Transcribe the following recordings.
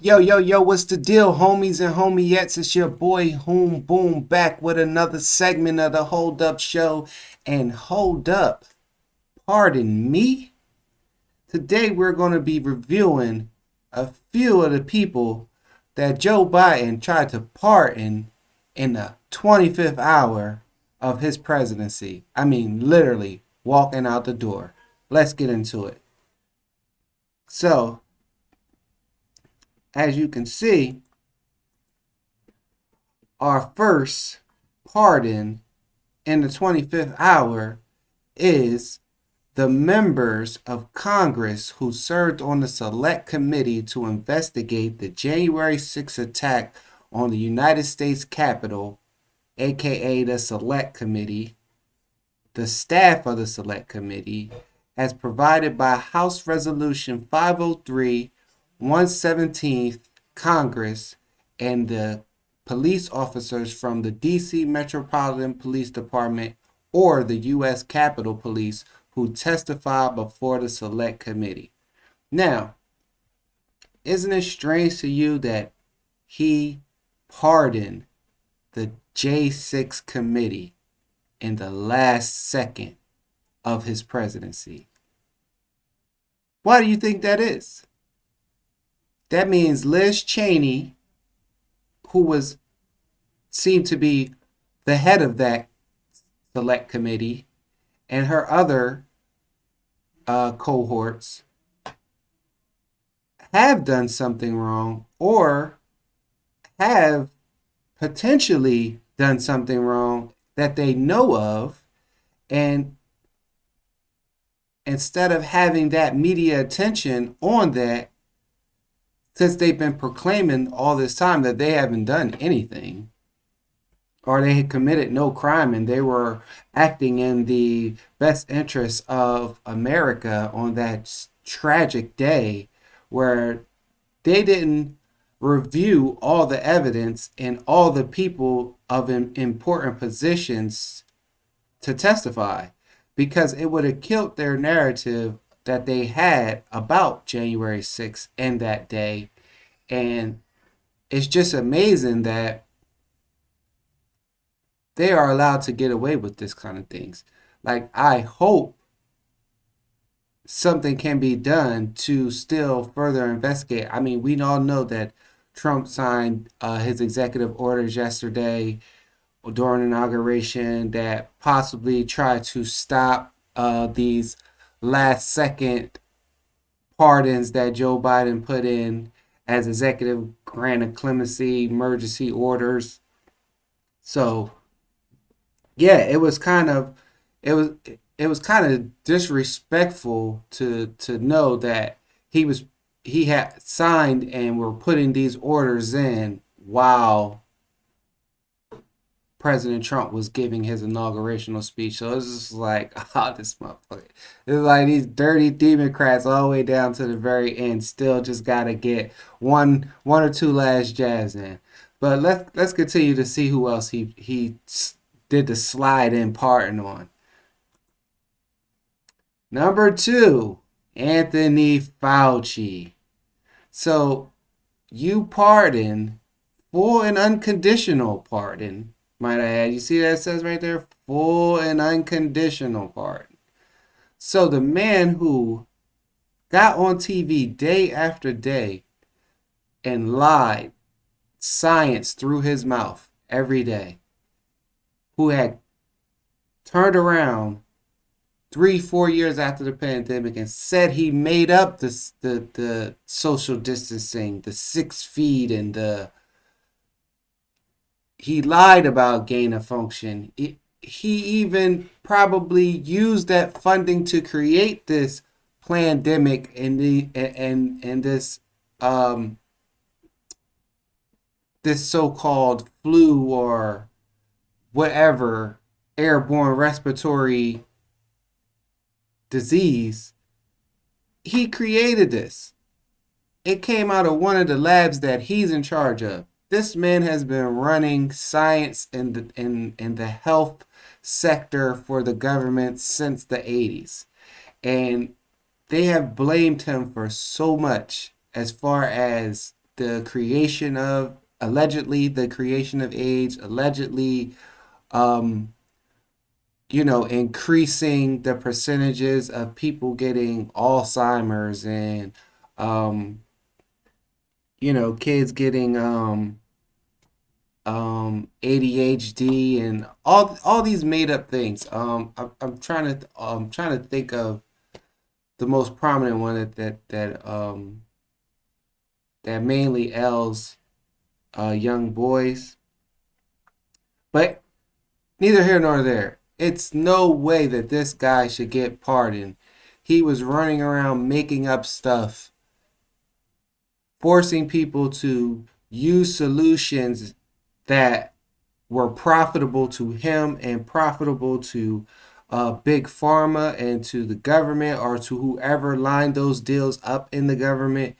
Yo, yo, yo, what's the deal, homies and homiettes? It's your boy Hoom Boom back with another segment of the Hold Up Show. And hold up, pardon me. Today we're going to be reviewing a few of the people that Joe Biden tried to pardon in the 25th hour of his presidency. I mean, literally walking out the door. Let's get into it. So, as you can see, our first pardon in the 25th hour is the members of Congress who served on the Select Committee to investigate the January 6th attack on the United States Capitol, aka the Select Committee, the staff of the Select Committee, as provided by House Resolution 503 117th Congress, and the police officers from the D.C. Metropolitan Police Department or the U.S. Capitol Police who testified before the Select Committee. Now, isn't it strange to you that he pardoned the J6 committee in the last second of his presidency? Why do you think that is? That means Liz Cheney, who was seemed to be the head of that select committee, and her other cohorts have done something wrong or have potentially done something wrong that they know of, and instead of having that media attention on that, since they've been proclaiming all this time that they haven't done anything or they had committed no crime and they were acting in the best interests of America on that tragic day where they didn't review all the evidence and all the people of important positions to testify, because it would have killed their narrative that they had about January 6th and that day. And it's just amazing that they are allowed to get away with this kind of things. Like, I hope something can be done to still further investigate. I mean, we all know that Trump signed his executive orders yesterday during inauguration that possibly try to stop these last second pardons that Joe Biden put in as executive grant of clemency emergency orders. So yeah, it was kind of disrespectful to know that he had signed and were putting these orders in while President Trump was giving his inaugurational speech. So it's just like, oh, this motherfucker. It's like these dirty Democrats all the way down to the very end still just gotta get one or two last jabs in. But let's continue to see who else he did the slide in pardon on. Number two, Anthony Fauci. So you pardon, full and unconditional pardon, might I add. You see that it says right there? Full and unconditional pardon. So the man who got on TV day after day and lied science through his mouth every day, who had turned around 3-4 years after the pandemic and said he made up the social distancing, the 6 feet, and he lied about gain of function. He even probably used that funding to create this pandemic and this so-called flu or whatever airborne respiratory disease. He created this. It came out of one of the labs that he's in charge of. This man has been running science in the health sector for the government since the 80s. And they have blamed him for so much as far as the creation of allegedly the creation of AIDS, allegedly, um, increasing the percentages of people getting Alzheimer's and, um, kids getting ADHD and all these made up things. I'm trying to think of the most prominent one that mainly ails young boys. But neither here nor there. It's no way that this guy should get pardoned. He was running around making up stuff, forcing people to use solutions that were profitable to him and profitable to big pharma and to the government or to whoever lined those deals up in the government.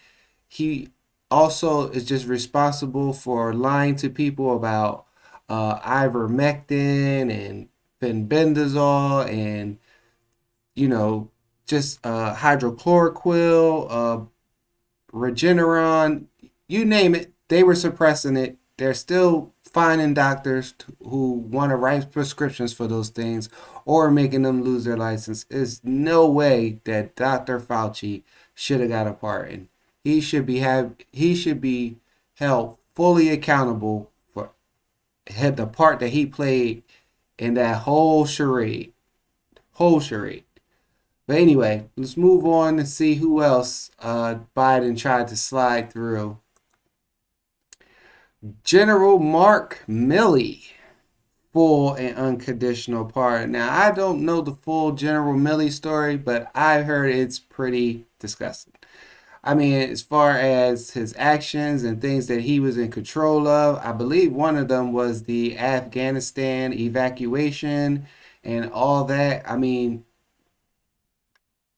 He also is just responsible for lying to people about ivermectin and fenbendazole and just hydrochloroquine, Regeneron, you name it, they were suppressing it. They're still finding doctors who want to write prescriptions for those things or making them lose their license. There's no way that Dr. Fauci should have got a pardon. He should be held fully accountable for the part that he played in that whole charade. Whole charade. But anyway, let's move on and see who else Biden tried to slide through. General Mark Milley, full and unconditional pardon. Now, I don't know the full General Milley story, but I heard it's pretty disgusting. I mean, as far as his actions and things that he was in control of, I believe one of them was the Afghanistan evacuation and all that. I mean,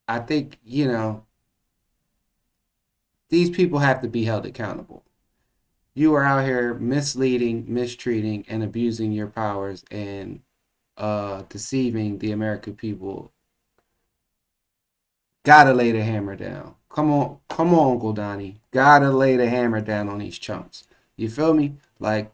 I think, these people have to be held accountable. You are out here misleading, mistreating, and abusing your powers and deceiving the American people. Gotta lay the hammer down. Come on, Uncle Donnie. Gotta lay the hammer down on these chumps. You feel me? Like,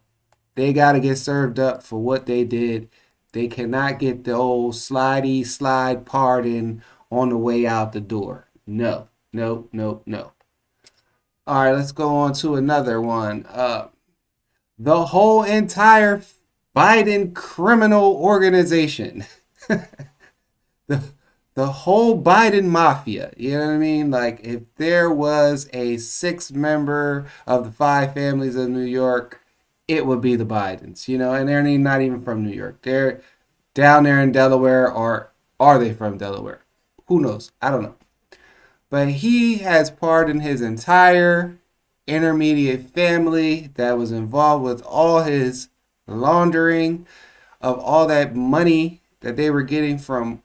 they gotta get served up for what they did. They cannot get the old slidey slide pardon on the way out the door. No, no, no, no. All right, let's go on to another one. The whole entire Biden criminal organization. the the whole Biden mafia. You know what I mean? Like, if there was a sixth member of the five families of New York, it would be the Bidens. And they're not even from New York. They're down there in Delaware, or are they from Delaware? Who knows? I don't know. But he has pardoned his entire intermediate family that was involved with all his laundering of all that money that they were getting from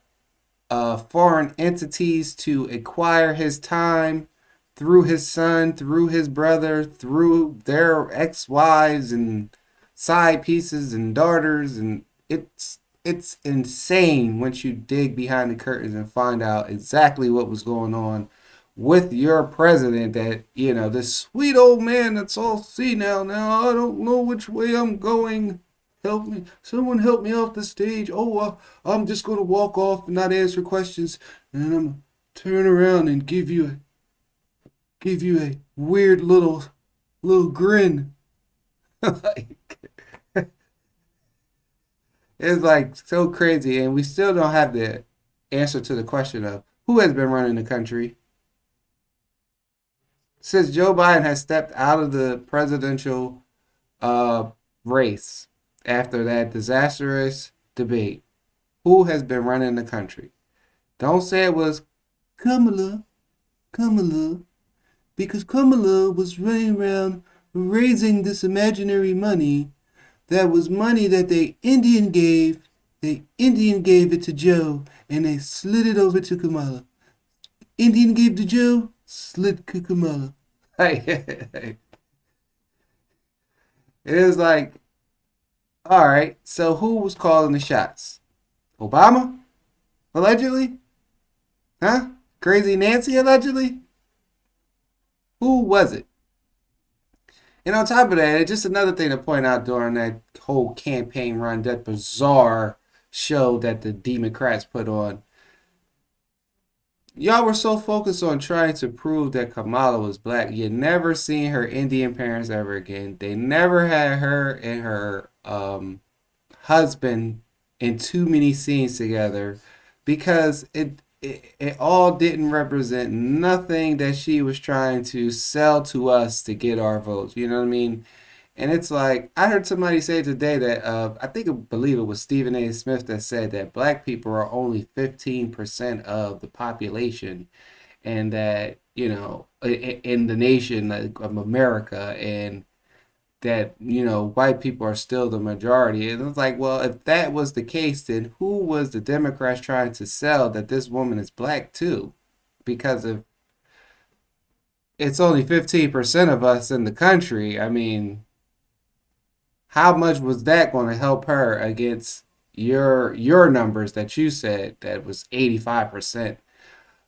foreign entities to acquire his time through his son, through his brother, through their ex-wives and side pieces and daughters. And it's insane once you dig behind the curtains and find out exactly what was going on with your president, that this sweet old man that's all senile now. I don't know which way I'm going. Help me. Someone help me off the stage. Oh, I'm just going to walk off and not answer questions. And I'm going to turn around and give you a weird little grin. Like, it's like so crazy. And we still don't have the answer to the question of who has been running the country. Since Joe Biden has stepped out of the presidential race after that disastrous debate, who has been running the country? Don't say it was Kamala, because Kamala was running around raising this imaginary money that was money that the Indian gave. The Indian gave it to Joe, and they slid it over to Kamala. Indian gave to Joe, slid to Kamala. It is like, all right, so who was calling the shots? Obama? Allegedly? Huh? Crazy Nancy, allegedly? Who was it? And on top of that, just another thing to point out during that whole campaign run, that bizarre show that the Democrats put on, y'all were so focused on trying to prove that Kamala was black, you never seen her Indian parents ever again. They never had her and her husband in too many scenes together because it all didn't represent nothing that she was trying to sell to us to get our votes. You know what I mean? And it's like I heard somebody say today that I believe it was Stephen A. Smith that said that black people are only 15% of the population, and that in the nation of America, and that white people are still the majority. And it's like, well, if that was the case, then who was the Democrats trying to sell that this woman is black too? Because if it's only 15% of us in the country, I mean, how much was that going to help her against your numbers that you said that was 85%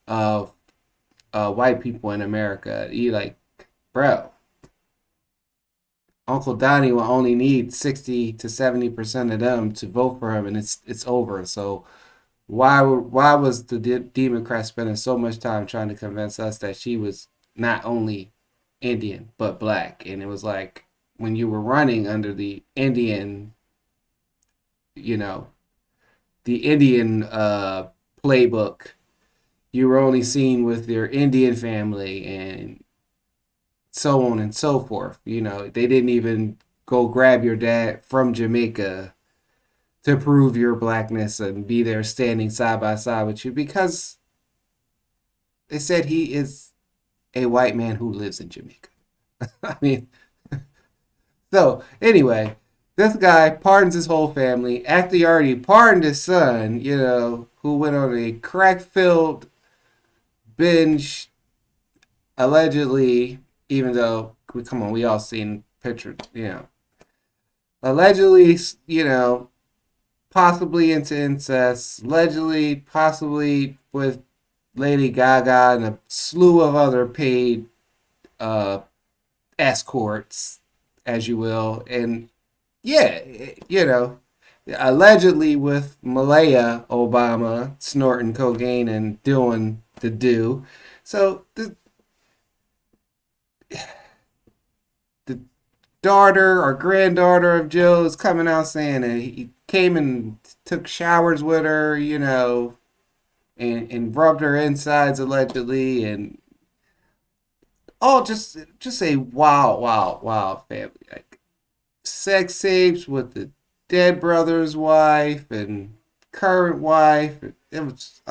of white people in America? You like, bro, Uncle Donnie will only need 60 to 70% of them to vote for him, and it's over. So why was the Democrat spending so much time trying to convince us that she was not only Indian but black? And it was like when you were running under you know, the Indian playbook, you were only seen with your Indian family and so on and so forth. They didn't even go grab your dad from Jamaica to prove your blackness and be there standing side by side with you because they said he is a white man who lives in Jamaica. I mean, so anyway, this guy pardons his whole family after he already pardoned his son, who went on a crack filled binge allegedly, even though, come on, we all seen pictures, allegedly, possibly into incest, allegedly, possibly with Lady Gaga and a slew of other paid uh, escorts, as you will. And yeah, allegedly with Malaya Obama snorting cocaine and doing the do. So the daughter or granddaughter of Jill is coming out saying that he came and took showers with her, and rubbed her insides allegedly, and all just a wild family. Like sex tapes with the dead brother's wife and current wife. It was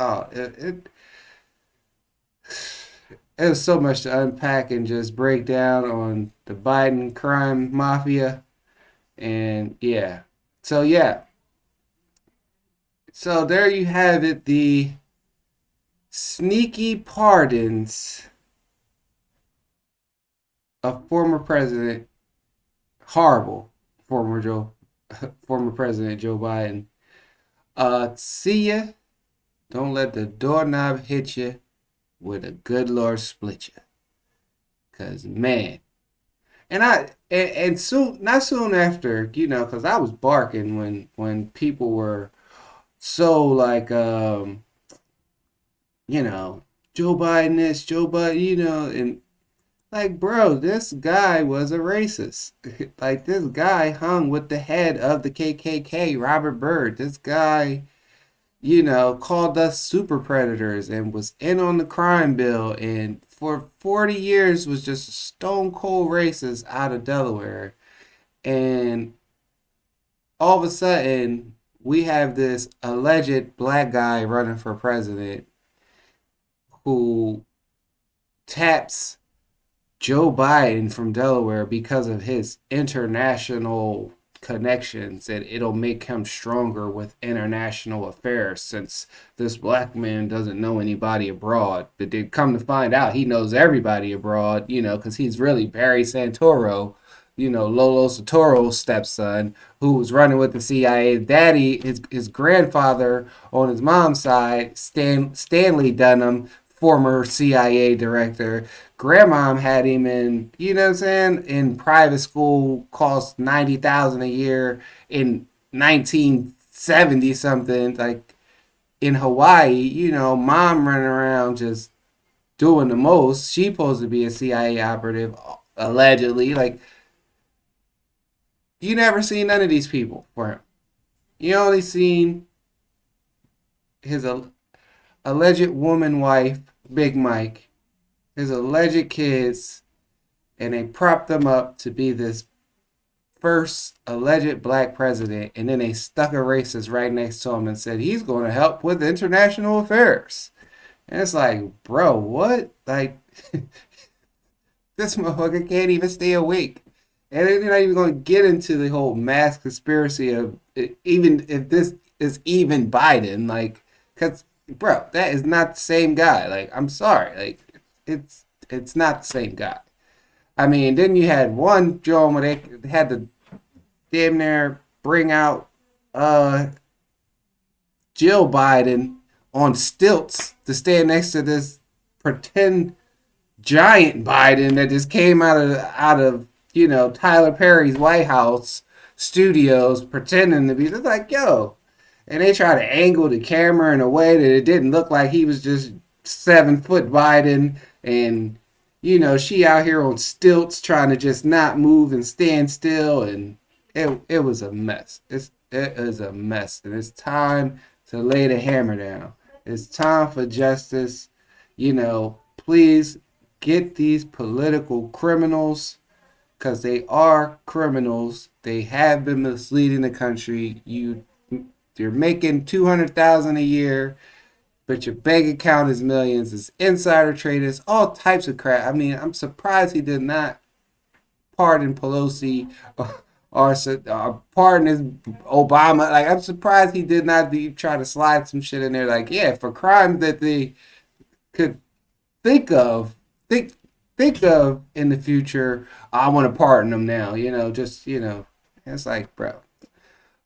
it was so much to unpack and just break down on the Biden crime mafia. And yeah. So yeah. So there you have it, the sneaky pardons of former president, horrible former president Joe Biden. See ya. Don't let the doorknob hit you with a good Lord split you. Cause man, and soon, not soon after, cause I was barking when people were so like Joe Biden this, Joe Biden, and like, bro, this guy was a racist. Like, this guy hung with the head of the KKK, Robert Byrd. This guy, called us super predators and was in on the crime bill, and for 40 years was just a stone cold racist out of Delaware. And all of a sudden, we have this alleged black guy running for president who taps Joe Biden from Delaware because of his international connections, and it'll make him stronger with international affairs since this black man doesn't know anybody abroad. But they come to find out he knows everybody abroad, because he's really Barry Santoro, Lolo Santoro's stepson, who was running with the CIA. Daddy, his grandfather on his mom's side, Stanley Dunham, former CIA director. Grandmom had him in, you know what I'm saying, in private school, cost 90,000 a year in 1970 something, like in Hawaii, you know, mom running around just doing the most. She supposed to be a CIA operative, allegedly. Like, you never seen none of these people for him. You only seen his alleged woman wife, Big Mike, his alleged kids, and they propped him up to be this first alleged black president, and then they stuck a racist right next to him and said he's going to help with international affairs. And it's like, bro, what? Like, this motherfucker can't even stay awake. And they're not even going to get into the whole mass conspiracy of even if this is even Biden. Like, because, bro, that is not the same guy. Like, I'm sorry. Like, it's not the same guy. I mean, then you had one Joe where they had to damn near bring out uh, Jill Biden on stilts to stand next to this pretend giant Biden that just came out of Tyler Perry's White House studios pretending to be. It's like, yo, and they try to angle the camera in a way that it didn't look like he was just 7 foot Biden, and she out here on stilts trying to just not move and stand still, and it was a mess. It is a mess, and it's time to lay the hammer down. It's time for justice. Please get these political criminals, because they are criminals. They have been misleading the country. You're making 200,000 a year, but your bank account is millions. It's insider traders, all types of crap. I mean, I'm surprised he did not pardon Pelosi or pardon his Obama. Like, I'm surprised he did not try to slide some shit in there. Like, yeah, for crimes that they could think of, think of in the future. I want to pardon them now. It's like, bro.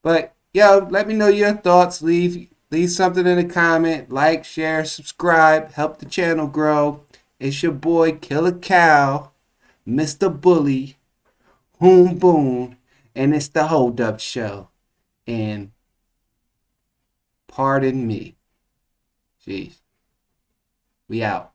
But yo, let me know your thoughts. Leave something in the comment. Like, share, subscribe. Help the channel grow. It's your boy Killer Cow, Mr. Bully, Hoom Boom, and it's the Hold Up Show. And pardon me. Jeez. We out.